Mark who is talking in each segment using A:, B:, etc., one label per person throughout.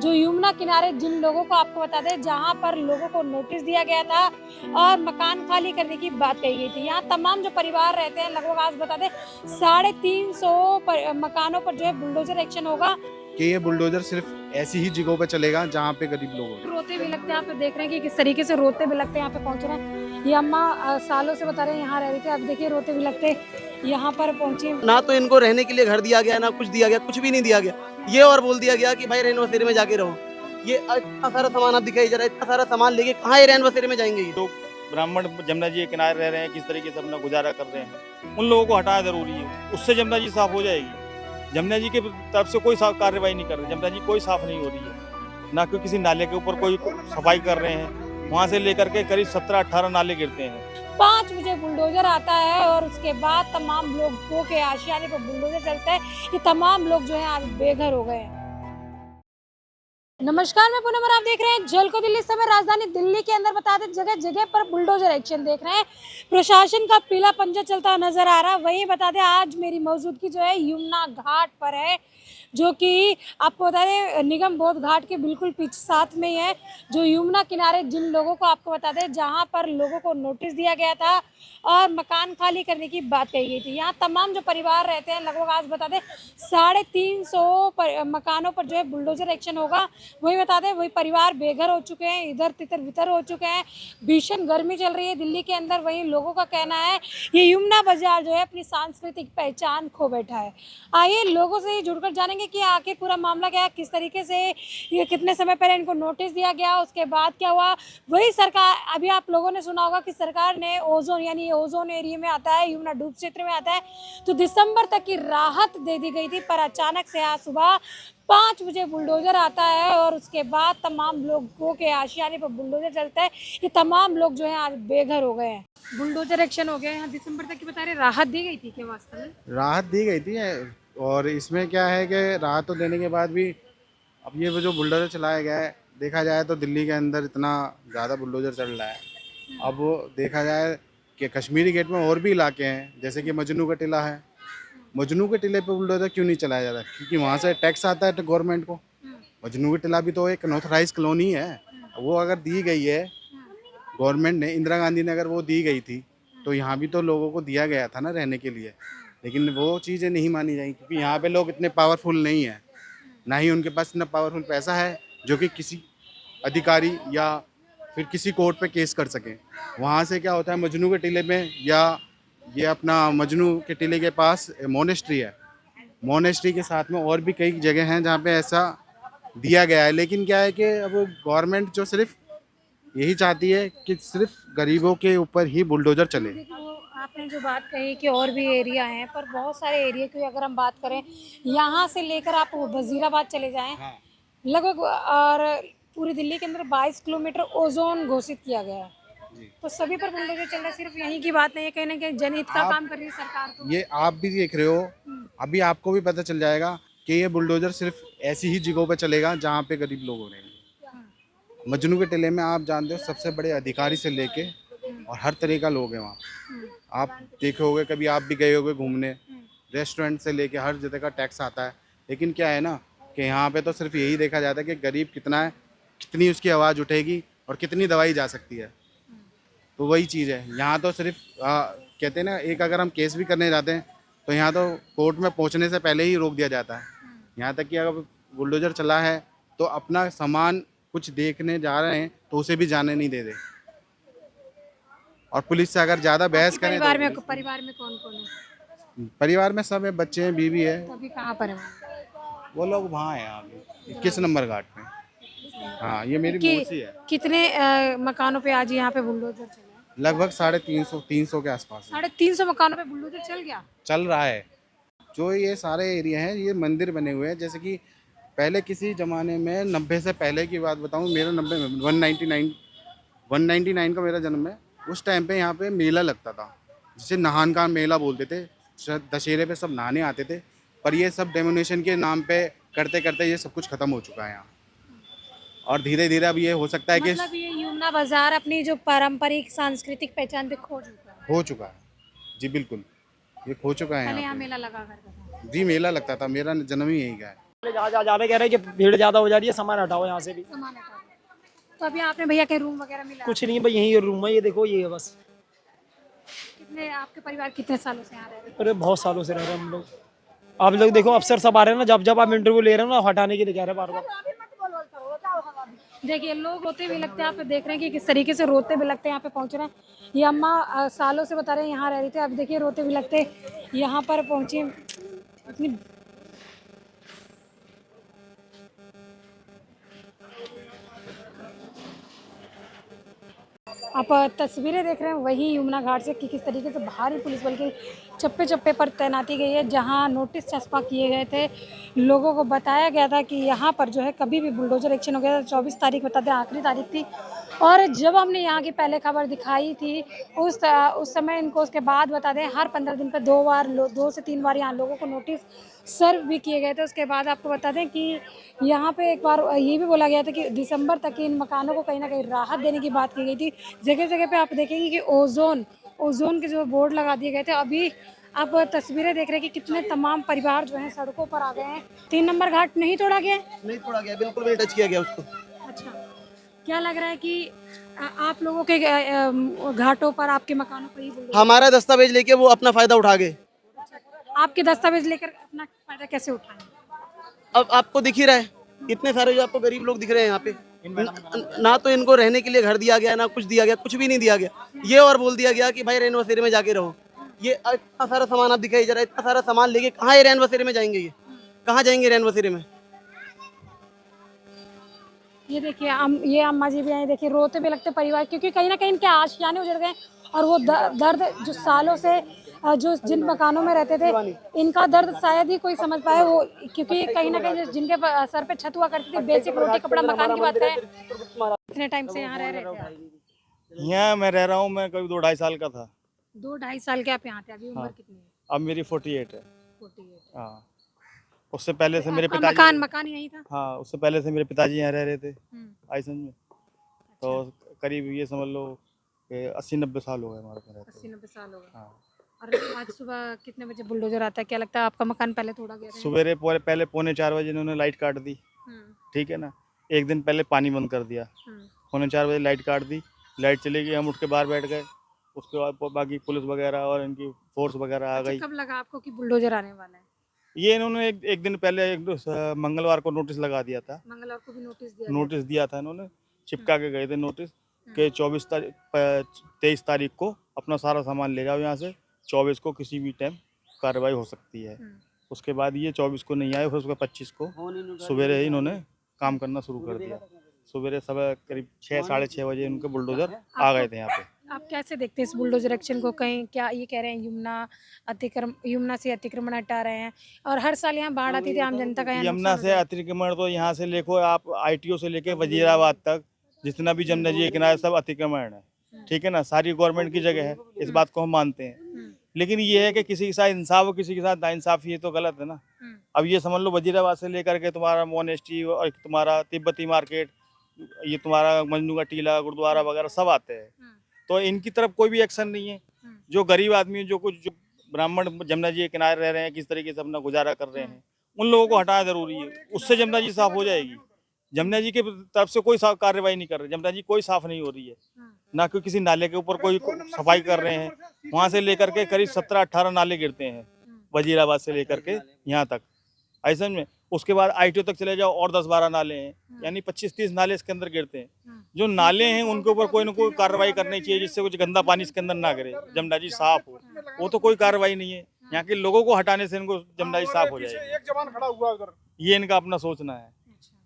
A: जो यमुना किनारे जिन लोगों को आपको बता दें जहां पर लोगों को नोटिस दिया गया था और मकान खाली करने की बात कही गई थी। यहाँ तमाम जो परिवार रहते हैं लगभग आज बता दें 350 मकानों पर जो है बुलडोजर एक्शन होगा।
B: कि ये बुलडोजर सिर्फ ऐसी ही जगहों पे चलेगा जहाँ पे गरीब लोग होंगे।
A: रोते भी लगते हैं, आप तो देख रहे हैं कि किस तरीके से रोते भी लगते हैं, यहाँ पे पहुंच रहे हैं। ये अम्मा सालों से बता रहे हैं यहाँ रह रही थी, अब देखिए रोते भी लगते यहाँ पर पहुंचे।
C: ना तो इनको रहने के लिए घर दिया गया, ना कुछ दिया गया, कुछ भी नहीं दिया गया। ये और बोल दिया गया कि भाई रैन बसेरे में जाके रहो। ये इतना सारा सामान आप दिखाई जा रहा है, इतना सारा सामान लेके कहाँ ये रैन बसेरे में जाएंगे ये?
D: लोग ब्राह्मण जमुना जी के किनारे रह रहे हैं, किस तरीके से अपना गुजारा कर रहे हैं, उन लोगों को हटाना जरूरी है। उससे जमुना जी साफ हो जाएगी। जमुना जी की तरफ से कोई साफ कार्रवाई नहीं कर रही, जमुना जी कोई साफ नहीं हो रही है। ना कोई किसी नाले के ऊपर कोई सफाई कर रहे हैं, वहाँ से लेकर के करीब 17-18 नाले गिरते हैं।
A: 5 बजे बुलडोजर आता है और उसके बाद तमाम लोगों के आशियाने पर बुलडोजर चलता है। ये तमाम लोग जो है आज बेघर हो गए हैं। नमस्कार, मैं पूनम और आप देख रहे हैं जल को दिल्ली। समय राजधानी दिल्ली के अंदर बता दें जगह जगह पर बुलडोजर एक्शन देख रहे हैं। प्रशासन का पीला पंजा चलता नजर आ रहा है। वहीं बता दें आज मेरी मौजूदगी जो है यमुना घाट पर है, जो कि आपको बता दें निगम बोध घाट के बिल्कुल पीछे साथ में ही है। जो यमुना किनारे जिन लोगों को आपको बता दें जहां पर लोगों को नोटिस दिया गया था और मकान खाली करने की बात कही गई थी। यहाँ तमाम जो परिवार रहते हैं लगभग आज बता दें 350 मकानों पर जो है बुलडोजर एक्शन होगा। वही बता दें वही परिवार बेघर हो चुके हैं, इधर तितर बितर हो चुके हैं। भीषण गर्मी चल रही है दिल्ली के अंदर। वहीं लोगों का कहना है ये यमुना बाजार जो है अपनी सांस्कृतिक पहचान खो बैठा है। आइए लोगों से ही जुड़कर जानेंगे कि आखिर पूरा मामला क्या है, किस तरीके से ये कितने समय पहले इनको नोटिस दिया गया, उसके बाद क्या हुआ। वही सरकार, अभी आप लोगों ने सुना होगा कि सरकार ने ओजोन यानी ये ओजोन एरिया में आता है, यमुना डूब क्षेत्र में आता है, तो दिसंबर तक की राहत दे दी गई थी। पर अचानक से आज सुबह 5 बजे बुलडोजर आता है और उसके बाद तमाम लोगों के आशियाने पर बुलडोजर चलता है। ये तमाम लोग जो है आज बेघर हो गए हैं। बुलडोजर एक्शन हो गया। यहाँ दिसंबर तक की बता रहे राहत दी गई थी क्या वास्तव में?
B: राहत दी गई थी और इसमें क्या है कि राहत तो देने के बाद भी अब ये जो बुलडोजर चलाया गया है, देखा जाए तो दिल्ली के अंदर इतना ज़्यादा बुलडोजर चल रहा है। अब वो देखा जाए कि कश्मीरी गेट में और भी इलाके हैं, जैसे कि मजनू का टिला है। मजनू के टिले पे बुलडोजर क्यों नहीं चलाया जा रहा? क्योंकि वहाँ से टैक्स आता है गवर्नमेंट को। मजनू का टिला भी तो एक अनऑथराइज कॉलोनी है। वो अगर दी गई है गवर्नमेंट ने, इंदिरा गांधी ने अगर वो दी गई थी तो यहाँ भी तो लोगों को दिया गया था ना रहने के लिए। लेकिन वो चीज़ें नहीं मानी जाएंगी क्योंकि यहाँ पे लोग इतने पावरफुल नहीं हैं, ना ही उनके पास इतना पावरफुल पैसा है जो कि किसी अधिकारी या फिर किसी कोर्ट पे केस कर सकें। वहाँ से क्या होता है, मजनू के टीले में या ये अपना मजनू के टीले के पास मोनेस्ट्री है। मोनेस्ट्री के साथ में और भी कई जगह हैं जहाँ पे ऐसा दिया गया है। लेकिन क्या है कि अब गवर्नमेंट जो सिर्फ यही चाहती है कि सिर्फ गरीबों के ऊपर ही बुलडोजर चले।
A: देखो, आपने जो बात कही कि और भी एरिया हैं, पर बहुत सारे एरिया की अगर हम बात करें यहाँ से लेकर आप वजीराबाद चले जाएं,
B: हाँ।
A: लगभग और पूरी दिल्ली के अंदर 22 किलोमीटर ओजोन घोषित किया गया है।
B: जी।
A: तो सभी पर बुलडोजर चल रहा है। सिर्फ यहीं की बात नहीं है, कहीं ना कहीं जनहित का
B: आप
A: काम कर रही है सरकार तो।
B: ये आप भी देख रहे हो, अभी आपको भी पता चल जाएगा कि ये बुलडोजर सिर्फ ऐसी ही जगहों पे चलेगा जहाँ पे गरीब लोग हो रहे हैं। मजनू के टिले में आप जानते हो सबसे बड़े अधिकारी से लेके और हर तरह का लोग हैं वहाँ। आप देखे होगे, कभी आप भी गए होगे घूमने, रेस्टोरेंट से लेके हर जगह का टैक्स आता है। लेकिन क्या है ना कि यहाँ पे तो सिर्फ यही देखा जाता है कि गरीब कितना है, कितनी उसकी आवाज़ उठेगी और कितनी दवाई जा सकती है। तो वही चीज़ है यहाँ तो सिर्फ कहते हैं ना, एक अगर हम केस भी करने जाते हैं तो यहाँ तो कोर्ट में पहुँचने से पहले ही रोक दिया जाता है। यहाँ तक कि अगर बुलडोजर चला है तो अपना सामान कुछ देखने जा रहे हैं तो उसे भी जाने नहीं दे दे। और पुलिस से अगर ज़्यादा बहस करें तो
A: परिवार में कौन कौन है?
B: परिवार में सब है, बच्चे हैं, बीवी है।
A: तो अभी कहाँ पर है वो?
B: वो लोग वहाँ हैं अभी 21 नंबर घाट में। हाँ, ये मेरी मौसी है।
A: कितने मकानों पे आज यहाँ पे बुलडोजर चला है?
B: लगभग 350 के आसपास है।
A: 350 मकानों पे बुलडोजर चल गया।
B: चल रहा है। जो ये सारे एरिया हैं, ये मंदिर बने हुए हैं। जैसे कि पहले किसी ज़माने में 90 से पहले की बात बताऊं, मेरा 90 में 199 का मेरा जन्म है। उस टाइम पे यहाँ पे मेला लगता था जिसे नहान का मेला बोलते थे। दशहरे पे सब नहाने आते थे। पर ये सब डेमोनेशन के नाम पे करते करते ये सब कुछ ख़त्म हो चुका है यहाँ। और धीरे धीरे अब ये हो सकता है कि
A: मतलब ये यमुना बाजार अपनी जो पारंपरिक सांस्कृतिक पहचान पे खो चुका है।
B: हो चुका है। जी बिल्कुल, ये खो चुका है
A: पहले
B: यहाँ
A: यहाँ
B: पे।
A: मेला लगा करता था।
B: जी मेला लगता था, मेरा जन्म ही यहीं का है।
E: ज्यादा कह रहे हैं कि भीड़ ज्यादा हो जा रही है, सामान हटाओ यहाँ से भी।
A: सामान हटा दो। तो अभी आपने भैया के रूम वगैरह मिला?
E: कुछ नहीं भाई, यही रूम है, ये देखो, ये है बस।
A: कितने आपके परिवार कितने सालों से यहाँ रह रहे हैं?
E: अरे बहुत सालों से रह रहे हैं हम लोग। आप लोग देखो, अफसर सब आ रहे हैं ना, जब जब आप इंटरव्यू ले रहे हो ना, हटाने के लिए कह रहे हैं बार बार।
A: देखिए लोग रोते भी लगते हैं, आप देख रहे हैं कि किस तरीके से रोते भी लगते हैं, यहाँ पे पहुंच रहे हैं। ये अम्मा सालों से बता रहे हैं यहाँ रह रही थी, अब देखिए रोते भी लगते यहाँ पर पहुंची। इतनी आप तस्वीरें देख रहे हैं वही यमुना घाट से कि किस तरीके से भारी पुलिस बल के चप्पे चप्पे पर तैनाती गई है, जहां नोटिस चस्पा किए गए थे। लोगों को बताया गया था कि यहाँ पर जो है कभी भी बुलडोजर एक्शन हो गया था। 24 तारीख बता दें आखिरी तारीख थी, और जब हमने यहाँ की पहले खबर दिखाई थी उस समय इनको, उसके बाद बता दें हर 15 दिन पर 2 से 3 बार यहाँ लोगों को नोटिस सर्व भी किए गए थे। उसके बाद आपको बता दें कि यहाँ पे एक बार ये भी बोला गया था कि दिसंबर तक इन मकानों को कहीं ना कहीं राहत देने की बात की गई थी। जगह जगह पे आप देखेंगे कि ओजोन के जो बोर्ड लगा दिए गए थे। अभी आप तस्वीरें देख रहे हैं कि कितने तमाम परिवार जो हैं सड़कों पर आ गए हैं। 3 नंबर घाट नहीं तोड़ा गया है?
C: नहीं तोड़ा गया, बिल्कुल भी टच किया गया उसको।
A: अच्छा, क्या लग रहा है कि आप लोगों के घाटों पर, आपके मकानों पर ही बुलडोजर?
C: हमारा दस्तावेज लेके वो अपना फायदा उठा गए।
A: आपके दस्तावेज लेकर अपना फायदा कैसे उठाएंगे?
C: अब आपको दिख ही रहा है, इतने सारे जो आपको गरीब लोग दिख रहे हैं यहाँ पे, ना तो इनको रहने के लिए घर दिया गया, ना कुछ दिया गया, कुछ भी नहीं दिया गया। ये और बोल दिया गया कि भाई रैन बसेरे में जाके रहो। ये इतना सारा सामान आप दिखाई जा रहा है, इतना सारा सामान लेके कहाँ ये रैन बसेरे में जाएंगे? ये कहाँ जाएंगे रैन बसेरे में?
A: ये देखिए ये अम्मा जी भी आई, देखिए रोते भी लगते परिवार, क्योंकि कहीं ना कहीं इनके आशियाने उजड़ गए और वो दर्द जो सालों से जो जिन मकानों में रहते थे, इनका दर्द शायद ही कोई समझ पाए। वो क्योंकि कहीं ना कहीं जिनके सर पे छत हुआ करती थी, बेसिक रोटी कपड़ा मकान की बात करें, कितने टाइम से यहाँ रह रहे थे आप?
D: यहाँ मैं रह रहा हूँ, मैं कभी 2-2.5 साल का था।
A: 2-2.5 साल के आप यहाँ थे? अभी उम्र
D: हाँ।
A: कितनी है?
D: अब मेरी 48 है।
A: 48।
D: हाँ, उससे पहले से मेरे
A: आपका
D: पिताजी,
A: मकान यही था?
D: हाँ, उससे पहले से मेरे पिताजी यहाँ रह रहे थे आइसन में। तो
A: अच्छा,
D: करीब ये समझ लो कि 80-90 साल हो गए हमारे को रहते हुए।
A: 80-90 साल हो गए।
D: हाँ,
A: और आज सुबह कितने बजे बुलडोजर आता है? क्या लगता है आपका मकान पहले तोड़ा गया था?
D: सवेरे पहले 3:45 बजे इन्होंने लाइट काट दी, ठीक है ना। एक दिन पहले पानी बंद कर दिया, 3:45 बजे लाइट काट दी, लाइट चली गई, हम उठ के बाहर बैठ गए। उसके बाद बाकी पुलिस वगैरह और इनकी फोर्स वगैरह आ गई।
A: कब लगा आपको कि बुलडोजर आने वाला है?
D: ये इन्होंने एक दिन पहले मंगलवार को नोटिस लगा दिया था।
A: मंगलवार को भी नोटिस दिया?
D: नोटिस दिया था इन्होंने, चिपका के गए थे नोटिस कि 23 तारीख को अपना सारा सामान ले जाओ यहाँ से, 24 को किसी भी टाइम कार्रवाई हो सकती है। उसके बाद ये 24 को नहीं आए, फिर उसके 25 को सवेरे ही इन्होंने काम करना शुरू कर दिया। सवेरे सुबह करीब 6-6:30 बजे उनके बुलडोजर आ गए थे यहाँ पे।
A: आप कैसे देखते हैं इस बुलडोजर एक्शन को? कहीं क्या ये कह रहे हैं यमुना से अतिक्रमण हटा रहे हैं, और हर साल यहाँ बाढ़ आती थी, आम जनता का यहाँ
D: यमुना से अतिक्रमण तो यहाँ से लेको आप ITO से लेके वजीराबाद तक जितना भी जमुना जी के किनारे सब अतिक्रमण है, ठीक है ना। सारी गवर्नमेंट की जगह है, इस बात को हम मानते हैं, लेकिन ये है कि किसी के साथ इंसाफ हो, किसी के साथ नाइंसाफी है तो गलत है ना। अब ये समझ लो वजीराबाद से लेकर के तुम्हारा मोनेस्ट्री और तुम्हारा तिब्बती मार्केट, ये तुम्हारा मजनू का टीला, गुरुद्वारा वगैरह सब आते हैं, तो इनकी तरफ कोई भी एक्शन नहीं है। जो गरीब आदमी जो ब्राह्मण जमुना जी के किनारे रह रहे हैं, किस तरीके से अपना गुजारा कर रहे हैं, उन लोगों को हटाना जरूरी है। उससे जमुना जी साफ हो जाएगी। जमुना जी की तरफ से कोई कार्रवाई नहीं कर रहे, जमुना जी कोई साफ नहीं हो रही है, ना कि किसी नाले के ऊपर कोई सफाई कर रहे हैं। वहां से लेकर के करीब 17-18 नाले गिरते हैं, वजीराबाद से लेकर के यहाँ तक ऐसा में। उसके बाद ITO तक चले जाओ और 10-12 नाले हैं, यानी 25-30 नाले इसके अंदर गिरते हैं। जो नाले हैं उनके ऊपर कोई ना कोई कार्रवाई करनी चाहिए, जिससे कुछ गंदा पानी इसके अंदर ना गिरे, जमुना जी साफ हो। वो तो कोई कार्रवाई नहीं है। यहाँ के लोगों को हटाने से इनको जमुना जी साफ हो जाएगी।
F: एक जवान खड़ा हुआ उधर,
D: ये इनका अपना सोचना है।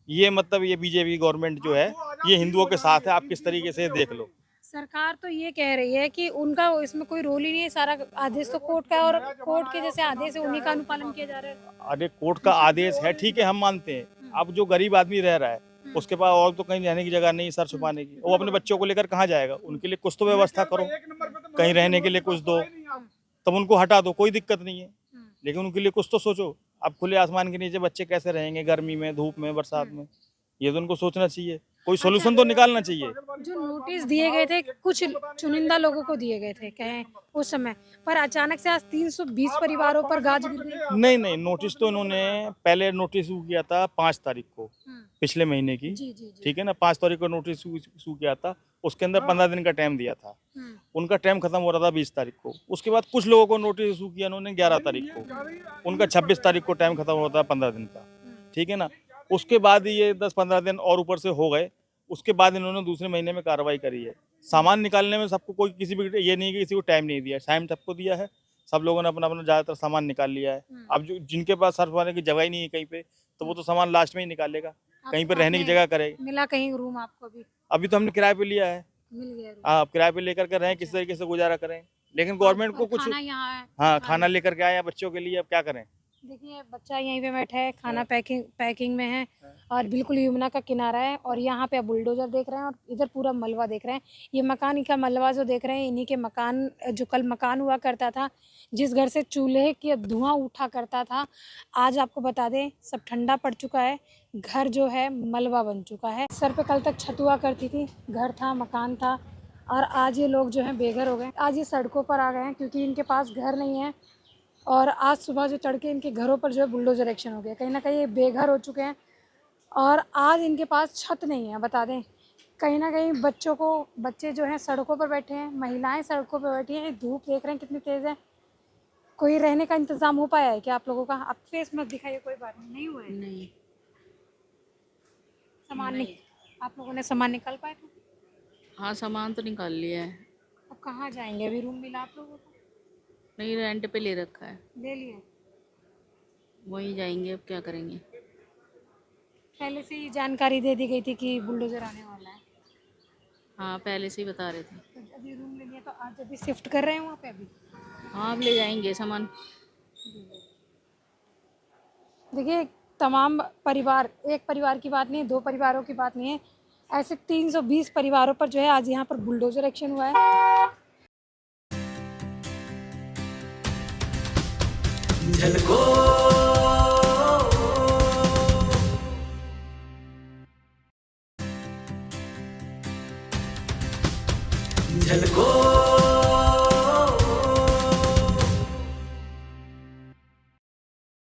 D: ये मतलब ये BJP गवर्नमेंट जो है ये हिंदुओं के साथ है, आप किस तरीके से देख लो।
A: सरकार तो ये कह रही है कि उनका इसमें कोई रोल ही नहीं है, सारा आदेश तो कोर्ट का है, और कोर्ट के जैसे आदेश है उन्हीं का अनुपालन किया जा रहा है।
D: अरे कोर्ट का आदेश है, ठीक है, हम मानते हैं। अब जो गरीब आदमी रह रहा है उसके पास और तो कहीं रहने की जगह नहीं, सर छुपाने की, वो अपने बच्चों को लेकर कहाँ जाएगा? उनके लिए कुछ तो व्यवस्था करो, कहीं रहने के लिए कुछ दो, तब उनको हटा दो, कोई दिक्कत नहीं है, लेकिन उनके लिए कुछ तो सोचो। अब खुले आसमान के नीचे बच्चे कैसे रहेंगे गर्मी में, धूप में, बरसात में? ये तो उनको सोचना चाहिए। कोई सोल्यूशन तो निकालना चाहिए।
A: जो नोटिस दिए गए थे कुछ चुनिंदा लोगों को दिए गए थे कहें उस समय, पर अचानक से आज 320 परिवारों पर गाज गिर गई।
D: नहीं नहीं, नोटिस तो इन्होंने पहले नोटिस इशू किया था 5 तारीख को पिछले महीने की,
A: जी जी जी।
D: ठीक है ना। 5 तारीख को नोटिस इशू किया था, उसके अंदर 15 दिन का टाइम दिया था। उनका टाइम खत्म हो रहा था 20 तारीख को। उसके बाद कुछ लोगों को नोटिस इशू किया उन्होंने 11 तारीख को, उनका 26 तारीख को टाइम खत्म होता है 15 दिन का, ठीक है ना। उसके बाद ये 10-15 दिन और ऊपर से हो गए, उसके बाद इन्होंने दूसरे महीने में कार्रवाई करी है। सामान निकालने में सबको कोई किसी भी ये नहीं कि किसी को टाइम नहीं दिया, टाइम सबको दिया है। सब लोगों ने अपना अपना ज़्यादातर सामान निकाल लिया है। अब जो जिनके पास सर्फ मारने की जगह ही नहीं है कहीं पे, तो वो तो सामान लास्ट में ही निकालेगा, कहीं पर रहने की जगह करेगा।
A: मिला कहीं रूम आपको भी?
D: अभी तो हमने किराए पे लिया है।
A: मिल गया रूम।
D: हाँ, किराए पे लेकर के रहें, किस तरीके से गुजारा करें, लेकिन गवर्नमेंट को
A: और
D: कुछ,
A: खाना यहाँ है।
D: हाँ, खाना लेकर के आए हैं बच्चों के लिए, अब क्या करें।
A: देखिए बच्चा यहीं पे बैठा है, खाना पैकिंग में है और बिल्कुल यमुना का किनारा है और यहाँ पे आप बुलडोजर देख रहे हैं और इधर पूरा मलबा देख रहे हैं। ये मकान का मलबा जो देख रहे हैं इन्हीं के मकान, जो कल मकान हुआ करता था, जिस घर से चूल्हे के धुआं उठा करता था, आज आपको बता दें सब ठंडा पड़ चुका है। घर जो है मलबा बन चुका है। सर पे कल तक छत हुआ करती थी, घर था, मकान था, और आज ये लोग जो हैं बेघर हो गए। आज ये सड़कों पर आ गए हैं क्योंकि इनके पास घर नहीं है और आज सुबह जो चढ़ के इनके घरों पर जो है बुलडोजर एक्शन हो गया। कहीं ना कहीं ये बेघर हो चुके हैं और आज इनके पास छत नहीं है। बता दें कहीं ना कहीं बच्चे जो हैं सड़कों पर बैठे हैं, महिलाएं सड़कों पर बैठी हैं। धूप देख रहे हैं कितनी तेज़ है। कोई रहने का इंतज़ाम हो पाया है क्या आप लोगों का? आप फेस मत दिखाइए, कोई बात नहीं हुआ है।
F: नहीं,
A: सामान नहीं, आप लोगों ने सामान निकाल पाए थे?
F: हाँ सामान तो निकाल लिया है।
A: अब कहाँ जाएंगे? अभी रूम मिला आप लोगों को?
F: नहीं, रेंट पे ले रखा है,
A: ले लिए?
F: वहीं जाएंगे, अब क्या करेंगे।
A: पहले से ही जानकारी दे दी गई थी कि बुलडोजर आने वाला है?
F: हाँ पहले से ही बता रहे थे।
A: तो अभी रूम ले लिया तो आज अभी शिफ्ट कर रहे हैं वहाँ पे अभी?
F: हाँ अब ले जाएंगे सामान।
A: देखिए तमाम परिवार, एक परिवार की बात नहीं है, 2 परिवारों की बात नहीं है, ऐसे 320 परिवारों पर जो है आज यहाँ पर बुलडोजर एक्शन हुआ है।
G: झलको